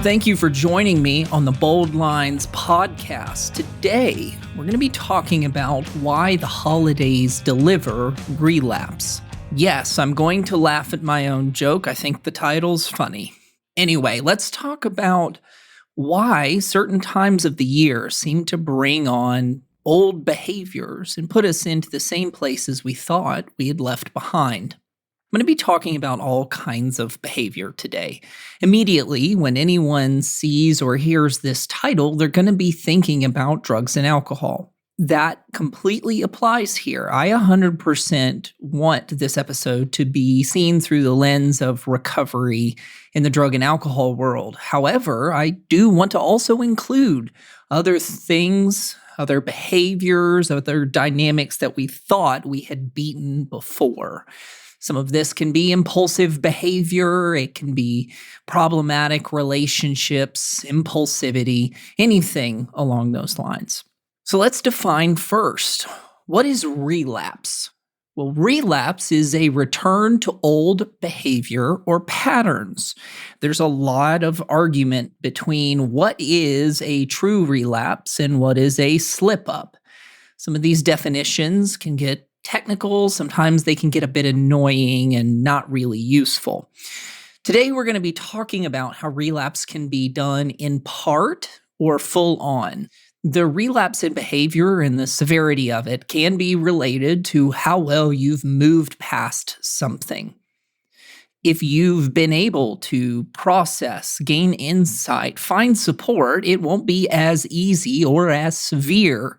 Thank you for joining me on the Bold Lines podcast. Today, we're going to be talking about why the holidays deliver relapse. Yes, I'm going to laugh at my own joke. I think the title's funny. Anyway, let's talk about why certain times of the year seem to bring on old behaviors and put us into the same places we thought we had left behind. I'm going to be talking about all kinds of behavior today. Immediately, when anyone sees or hears this title, they're going to be thinking about drugs and alcohol. That completely applies here. I 100% want this episode to be seen through the lens of recovery in the drug and alcohol world. However, I do want to also include other things, other behaviors, other dynamics that we thought we had beaten before. Some of this can be impulsive behavior, it can be problematic relationships, impulsivity, anything along those lines. So let's define first, what is relapse? Well, relapse is a return to old behavior or patterns. There's a lot of argument between what is a true relapse and what is a slip-up. Some of these definitions can get technical, sometimes they can get a bit annoying and not really useful. Today, we're going to be talking about how relapse can be done in part or full on. The relapse in behavior and the severity of it can be related to how well you've moved past something. If you've been able to process, gain insight, find support, it won't be as easy or as severe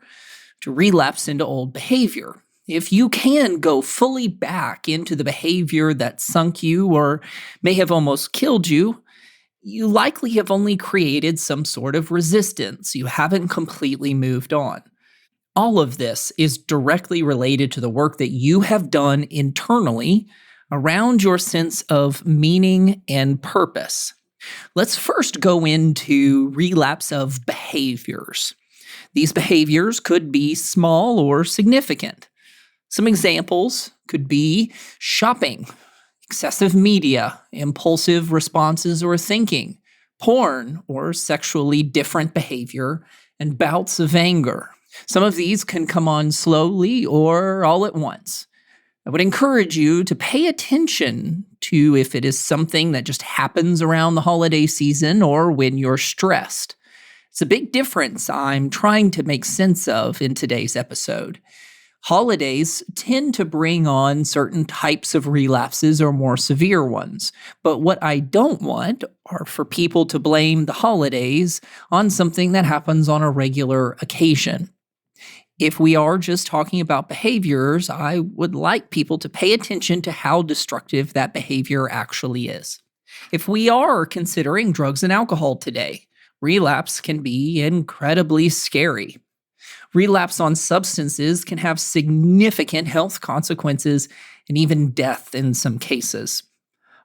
to relapse into old behavior. If you can go fully back into the behavior that sunk you or may have almost killed you, you likely have only created some sort of resistance. You haven't completely moved on. All of this is directly related to the work that you have done internally around your sense of meaning and purpose. Let's first go into relapse of behaviors. These behaviors could be small or significant. Some examples could be shopping, excessive media, impulsive responses or thinking, porn or sexually different behavior, and bouts of anger. Some of these can come on slowly or all at once. I would encourage you to pay attention to if it is something that just happens around the holiday season or when you're stressed. It's a big difference I'm trying to make sense of in today's episode. Holidays tend to bring on certain types of relapses or more severe ones, but what I don't want are for people to blame the holidays on something that happens on a regular occasion. If we are just talking about behaviors, I would like people to pay attention to how destructive that behavior actually is. If we are considering drugs and alcohol today, relapse can be incredibly scary. Relapse on substances can have significant health consequences and even death in some cases.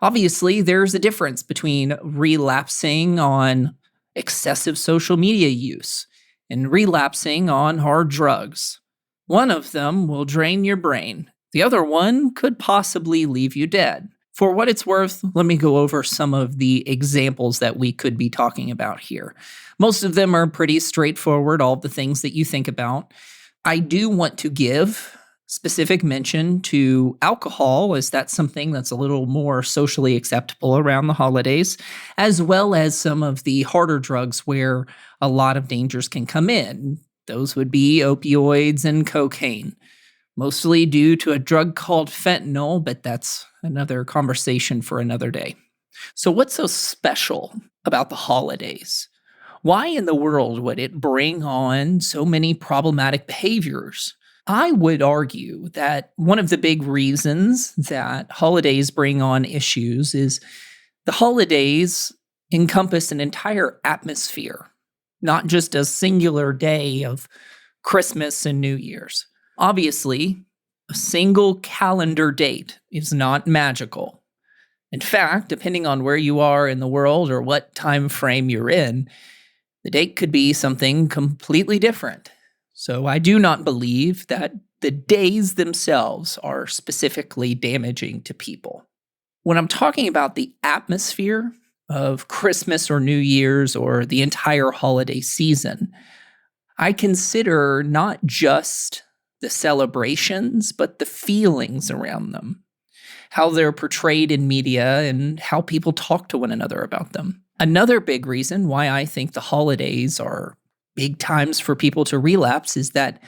Obviously, there's a difference between relapsing on excessive social media use and relapsing on hard drugs. One of them will drain your brain. The other one could possibly leave you dead. For what it's worth, let me go over some of the examples that we could be talking about here. Most of them are pretty straightforward, all the things that you think about. I do want to give specific mention to alcohol, as that's something that's a little more socially acceptable around the holidays, as well as some of the harder drugs where a lot of dangers can come in. Those would be opioids and cocaine, mostly due to a drug called fentanyl, but that's another conversation for another day. So what's so special about the holidays? Why in the world would it bring on so many problematic behaviors? I would argue that one of the big reasons that holidays bring on issues is the holidays encompass an entire atmosphere, not just a singular day of Christmas and New Year's. Obviously, a single calendar date is not magical. In fact, depending on where you are in the world or what time frame you're in, the date could be something completely different. So I do not believe that the days themselves are specifically damaging to people. When I'm talking about the atmosphere of Christmas or New Year's or the entire holiday season, I consider not just the celebrations, but the feelings around them, how they're portrayed in media, and how people talk to one another about them. Another big reason why I think the holidays are big times for people to relapse is that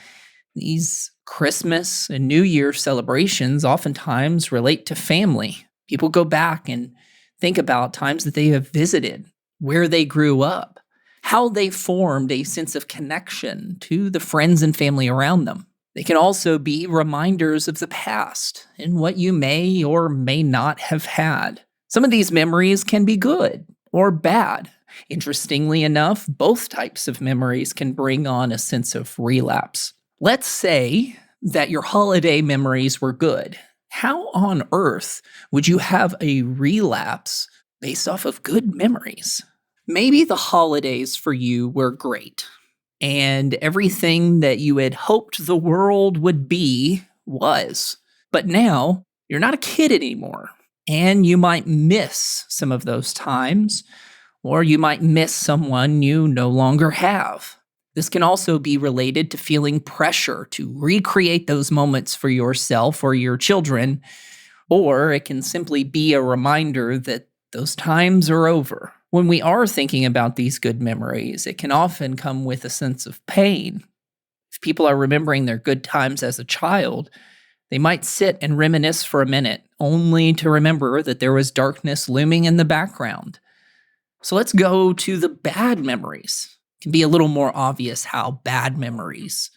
these Christmas and New Year celebrations oftentimes relate to family. People go back and think about times that they have visited, where they grew up, how they formed a sense of connection to the friends and family around them. They can also be reminders of the past and what you may or may not have had. Some of these memories can be good or bad. Interestingly enough, both types of memories can bring on a sense of relapse. Let's say that your holiday memories were good. How on earth would you have a relapse based off of good memories? Maybe the holidays for you were great, and everything that you had hoped the world would be was. But now you're not a kid anymore, and you might miss some of those times, or you might miss someone you no longer have. This can also be related to feeling pressure to recreate those moments for yourself or your children, or it can simply be a reminder that those times are over. When we are thinking about these good memories, it can often come with a sense of pain. If people are remembering their good times as a child, they might sit and reminisce for a minute, only to remember that there was darkness looming in the background. So let's go to the bad memories. It can be a little more obvious how bad memories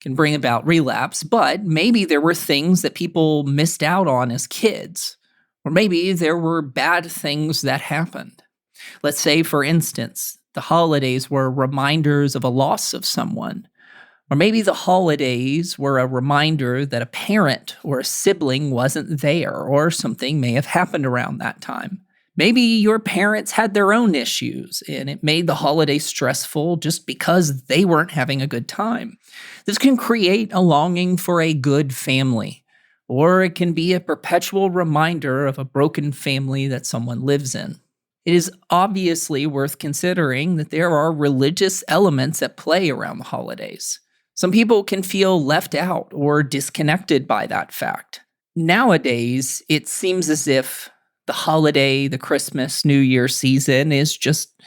can bring about relapse, but maybe there were things that people missed out on as kids, or maybe there were bad things that happened. Let's say, for instance, the holidays were reminders of a loss of someone. Or maybe the holidays were a reminder that a parent or a sibling wasn't there, or something may have happened around that time. Maybe your parents had their own issues, and it made the holiday stressful just because they weren't having a good time. This can create a longing for a good family, or it can be a perpetual reminder of a broken family that someone lives in. It is obviously worth considering that there are religious elements at play around the holidays. Some people can feel left out or disconnected by that fact. Nowadays, it seems as if the holiday, the Christmas, New Year season is just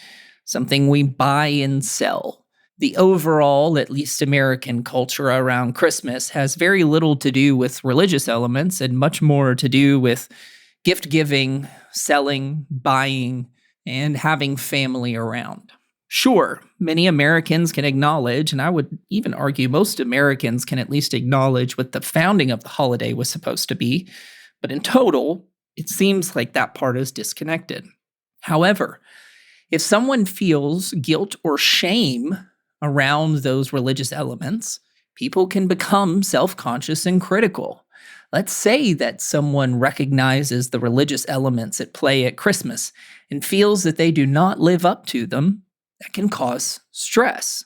something we buy and sell. The overall, at least American culture around Christmas has very little to do with religious elements and much more to do with gift giving, selling, buying, and having family around. Sure, many Americans can acknowledge, and I would even argue most Americans can at least acknowledge what the founding of the holiday was supposed to be, but in total, it seems like that part is disconnected. However, if someone feels guilt or shame around those religious elements, people can become self-conscious and critical. Let's say that someone recognizes the religious elements at play at Christmas and feels that they do not live up to them. That can cause stress.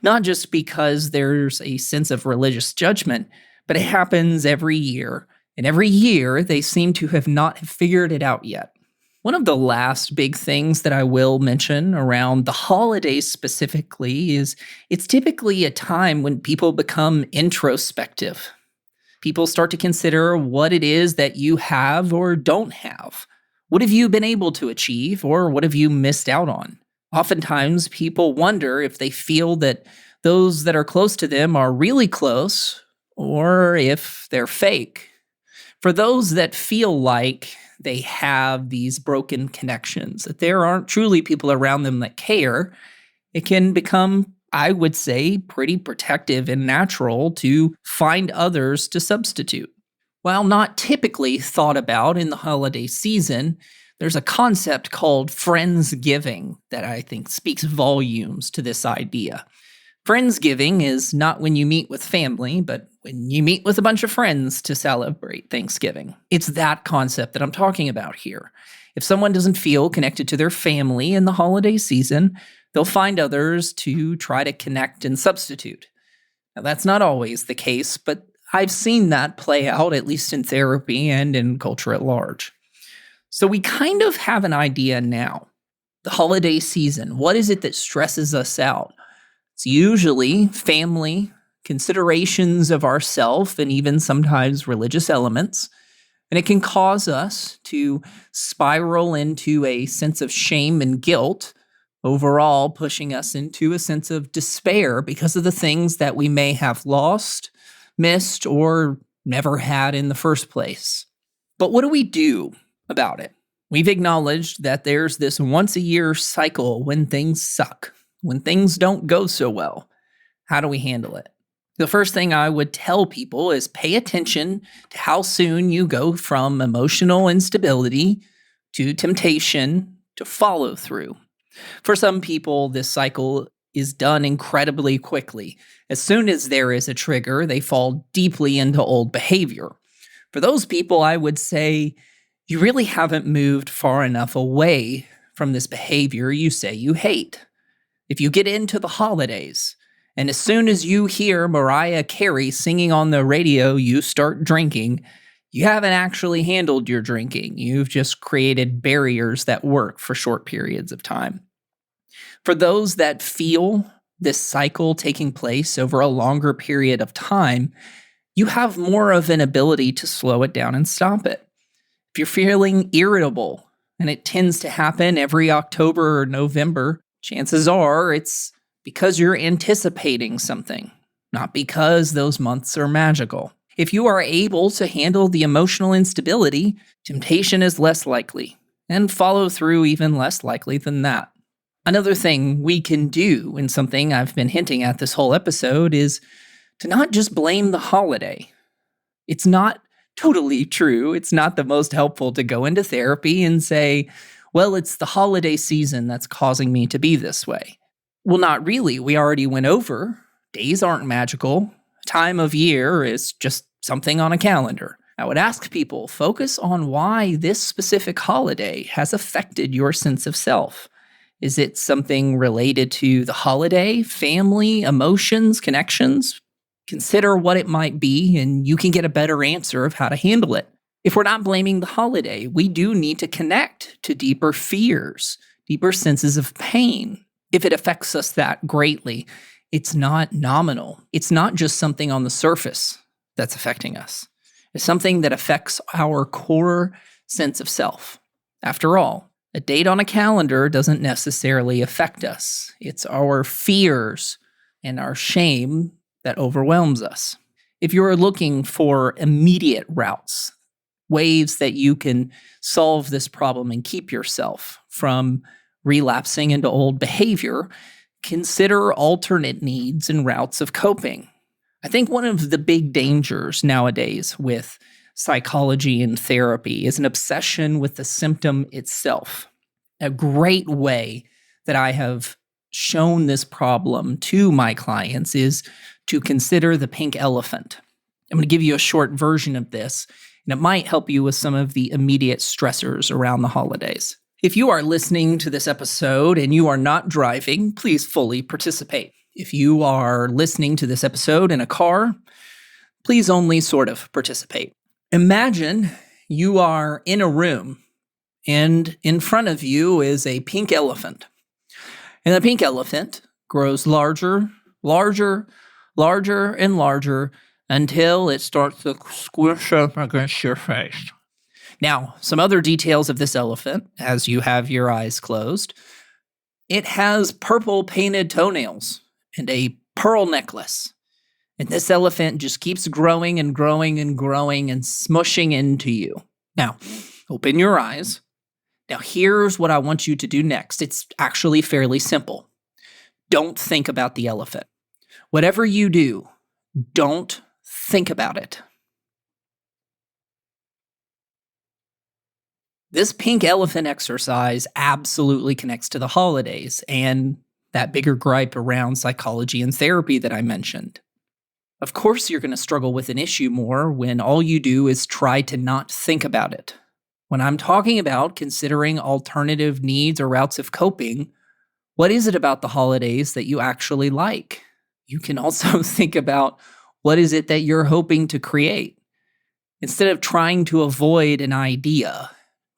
Not just because there's a sense of religious judgment, but it happens every year. And every year, they seem to have not figured it out yet. One of the last big things that I will mention around the holidays specifically is it's typically a time when people become introspective. People start to consider what it is that you have or don't have. What have you been able to achieve, or what have you missed out on? Oftentimes, people wonder if they feel that those that are close to them are really close, or if they're fake. For those that feel like they have these broken connections, that there aren't truly people around them that care, it can become, I would say, pretty protective and natural to find others to substitute. While not typically thought about in the holiday season, there's a concept called Friendsgiving that I think speaks volumes to this idea. Friendsgiving is not when you meet with family, but when you meet with a bunch of friends to celebrate Thanksgiving. It's that concept that I'm talking about here. If someone doesn't feel connected to their family in the holiday season, they'll find others to try to connect and substitute. Now, that's not always the case, but I've seen that play out, at least in therapy and in culture at large. So we kind of have an idea now. The holiday season, what is it that stresses us out? It's usually family, considerations of ourself, and even sometimes religious elements. And it can cause us to spiral into a sense of shame and guilt, overall pushing us into a sense of despair because of the things that we may have lost, missed, or never had in the first place. But what do we do about it? We've acknowledged that there's this once a year cycle when things suck, when things don't go so well. How do we handle it? The first thing I would tell people is pay attention to how soon you go from emotional instability to temptation to follow through. For some people, this cycle is done incredibly quickly. As soon as there is a trigger, they fall deeply into old behavior. For those people, I would say you really haven't moved far enough away from this behavior you say you hate. If you get into the holidays, and as soon as you hear Mariah Carey singing on the radio, you start drinking, you haven't actually handled your drinking. You've just created barriers that work for short periods of time. For those that feel this cycle taking place over a longer period of time, you have more of an ability to slow it down and stop it. If you're feeling irritable, and it tends to happen every October or November, chances are it's because you're anticipating something, not because those months are magical. If you are able to handle the emotional instability, temptation is less likely, and follow through even less likely than that. Another thing we can do, and something I've been hinting at this whole episode, is to not just blame the holiday. It's not totally true. It's not the most helpful to go into therapy and say, well, it's the holiday season that's causing me to be this way. Well, not really. We already went over. Days aren't magical. Time of year is just something on a calendar. I would ask people, focus on why this specific holiday has affected your sense of self. Is it something related to the holiday, family, emotions, connections? Consider what it might be, and you can get a better answer of how to handle it. If we're not blaming the holiday, we do need to connect to deeper fears, deeper senses of pain. If it affects us that greatly, it's not nominal. It's not just something on the surface that's affecting us. It's something that affects our core sense of self. After all, a date on a calendar doesn't necessarily affect us. It's our fears and our shame that overwhelms us. If you're looking for immediate routes, ways that you can solve this problem and keep yourself from relapsing into old behavior, consider alternate needs and routes of coping. I think one of the big dangers nowadays with psychology and therapy is an obsession with the symptom itself. A great way that I have shown this problem to my clients is to consider the pink elephant. I'm going to give you a short version of this, and it might help you with some of the immediate stressors around the holidays. If you are listening to this episode and you are not driving, please fully participate. If you are listening to this episode in a car, please only sort of participate. Imagine you are in a room and in front of you is a pink elephant. And the pink elephant grows larger, larger, larger, and larger until it starts to squish up against your face. Now, some other details of this elephant, as you have your eyes closed. It has purple painted toenails and a pearl necklace. And this elephant just keeps growing and growing and growing and smushing into you. Now, open your eyes. Now, here's what I want you to do next. It's actually fairly simple. Don't think about the elephant. Whatever you do, don't think about it. This pink elephant exercise absolutely connects to the holidays and that bigger gripe around psychology and therapy that I mentioned. Of course, you're going to struggle with an issue more when all you do is try to not think about it. When I'm talking about considering alternative needs or routes of coping, what is it about the holidays that you actually like? You can also think about what is it that you're hoping to create. Instead of trying to avoid an idea,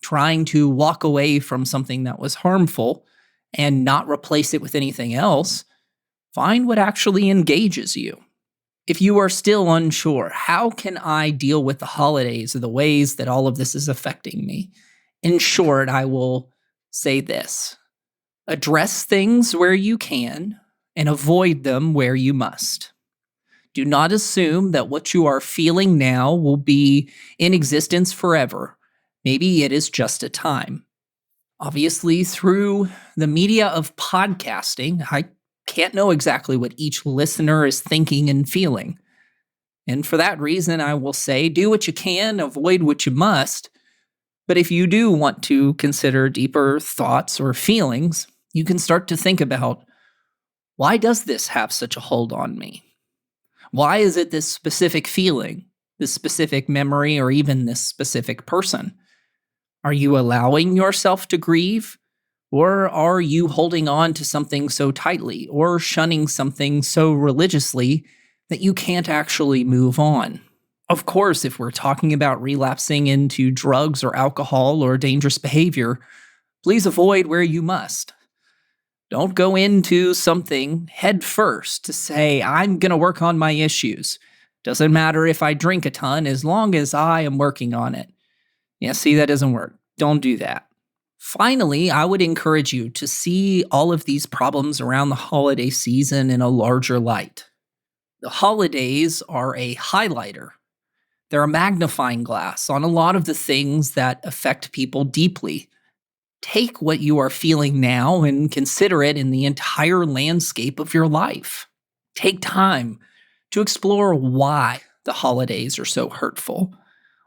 trying to walk away from something that was harmful, and not replace it with anything else. Find what actually engages you. If you are still unsure, how can I deal with the holidays or the ways that all of this is affecting me? In short, I will say this: address things where you can and avoid them where you must. Do not assume that what you are feeling now will be in existence forever. Maybe it is just a time. Obviously, through the media of podcasting, I can't know exactly what each listener is thinking and feeling. And for that reason, I will say, do what you can, avoid what you must. But if you do want to consider deeper thoughts or feelings, you can start to think about, why does this have such a hold on me? Why is it this specific feeling, this specific memory, or even this specific person? Are you allowing yourself to grieve? Or are you holding on to something so tightly or shunning something so religiously that you can't actually move on? Of course, if we're talking about relapsing into drugs or alcohol or dangerous behavior, please avoid where you must. Don't go into something head first to say, I'm going to work on my issues. Doesn't matter if I drink a ton as long as I am working on it. Yeah, see, that doesn't work. Don't do that. Finally, I would encourage you to see all of these problems around the holiday season in a larger light. The holidays are a highlighter. They're a magnifying glass on a lot of the things that affect people deeply. Take what you are feeling now and consider it in the entire landscape of your life. Take time to explore why the holidays are so hurtful,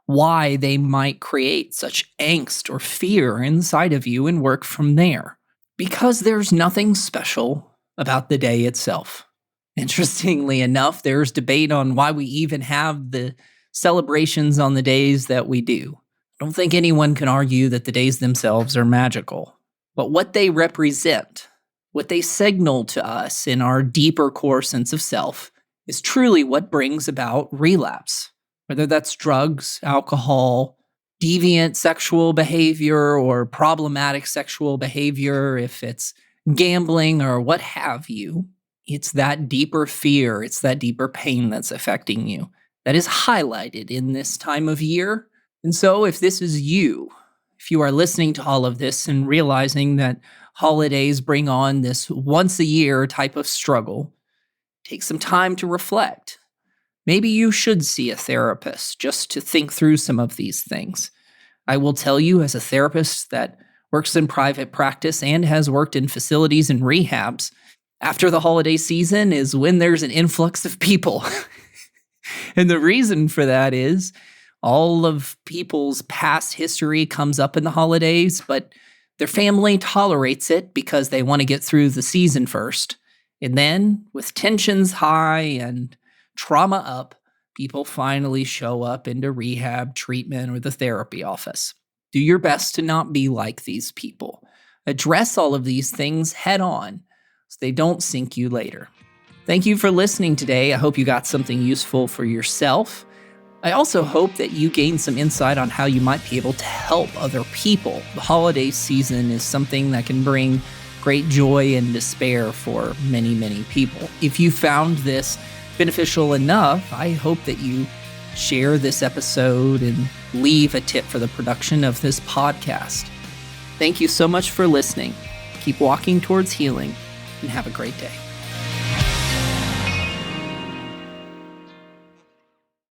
why they might create such angst or fear inside of you, and work from there. Because there's nothing special about the day itself. Interestingly enough, there's debate on why we even have the celebrations on the days that we do. I don't think anyone can argue that the days themselves are magical. But what they represent, what they signal to us in our deeper core sense of self, is truly what brings about relapse. Whether that's drugs, alcohol, deviant sexual behavior, or problematic sexual behavior, if it's gambling or what have you, it's that deeper fear, it's that deeper pain that's affecting you that is highlighted in this time of year. And so if this is you, if you are listening to all of this and realizing that holidays bring on this once a year type of struggle, take some time to reflect. Maybe you should see a therapist just to think through some of these things. I will tell you, as a therapist that works in private practice and has worked in facilities and rehabs, after the holiday season is when there's an influx of people. And the reason for that is all of people's past history comes up in the holidays, but their family tolerates it because they want to get through the season first. And then, with tensions high and trauma up, people finally show up into rehab, treatment, or the therapy office. Do your best to not be like these people. Address all of these things head on so they don't sink you later. Thank you for listening today. I hope you got something useful for yourself. I also hope that you gained some insight on how you might be able to help other people. The holiday season is something that can bring great joy and despair for many, many people. If you found this beneficial enough, I hope that you share this episode and leave a tip for the production of this podcast. Thank you so much for listening. Keep walking towards healing and have a great day.